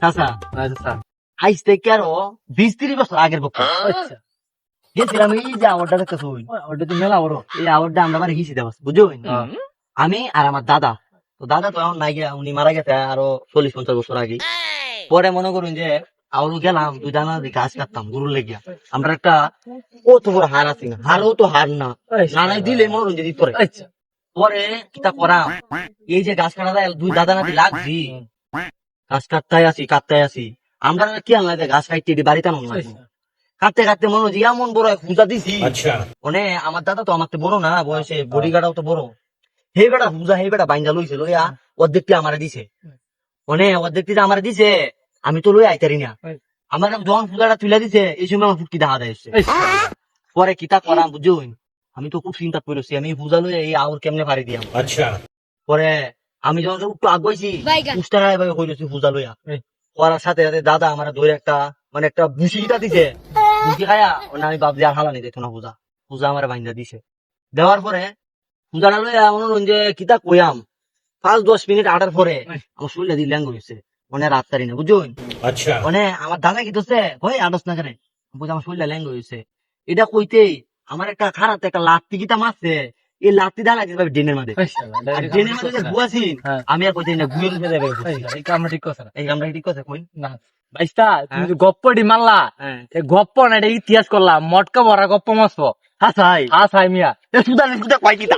চাচা আচ্ছা আইস থেকে আরো 20-30 বছর আগের পক্ষে আচ্ছা গেছিলাম এই যে আওয়ারটা দেখতেছ ওটা তো মেলা বড় এই আওয়ারটা আমরা বাড়ি গেছি দেবাস বুঝো আমি আর আমার দাদা তো দাদা তো এখন নাই গিয়া উনি মারা গেছে আরো 40-50 বছর আগে পরে মনে করুন যে আরো গেলাম দুই দানা গাছ কাটতাম গরুর লেগিয়া আমরা একটা কত বড় হার আছি না হারও তো হার না নানাই দিলে মনে করুন যে দিত আচ্ছা পরে কিতা করা এই যে গাছ কাটা যায় দুই দাদা নাতি লাগছি গাছ কাটতে আসি আমরা কি আনলাই গাছ কাটতে এটি বাড়িতে আনলাম কাটতে কাটতে মনে হচ্ছে এমন বড় পূজা দিছি মানে আমার দাদা তো আমার তো বড় না বয়সে বডি গার্ডাও তো বড় হে বেটা পূজা হে বেটা বাইন্দা লইছে লইয়া অর্ধেকটি আমারে দিছে মানে অর্ধেকটি যে আমারে দিছে আমি তো লই আইতারি না আমার যখন পূজাটা তুলে দিছে এই সময় আমার ফুটকি দেখা দেয় পরে কিতা করা বুঝুন আমি তো খুব চিন্তা করেছি আমি পূজা লই এই আউর কেমনে পারি দিয়াম পরে আমি যখন একটু আগাইছি পুষ্টারা এভাবে হইলেছি পূজা লইয়া করার সাথে সাথে দাদা আমার ধরে একটা মানে একটা বুসিটা দিছে বুসি খায়া ওনা আমি ভাবছি আর হালানি দিত না পূজা পূজা আমার বাইন্দা দিছে দেওয়ার পরে পূজাটা লইয়া মনে যে কিতা কইয়াম 5-10 মিনিট আটার পরে আমার শরীরটা দিয়ে ল্যাঙ্গ হয়েছে মানে রাত তারি না বুঝুন মানে আমার দাদা কি করছে ওই আদস না করে বুঝে আমার শরীরটা ল্যাঙ্গ হয়েছে এটা কইতেই আমার একটা খারাপ একটা লাত্তি কিতা মারছে এই লাত্তি দা লাগে ডেনের মধ্যে আর ডেনের মধ্যে যে গুয়াছি আমি আর কইতেই না গুয়ের উপরে যাবে এই কামটা ঠিক কথা না এই আমরা ঠিক কথা কই না বাইস্তা তুমি যে গপ্পটি মারলা এই গপ্প না এটা ইতিহাস করলাম মটকা ভরা গপ্প মারছো হাসাই মিয়া সুদা কয় কিতা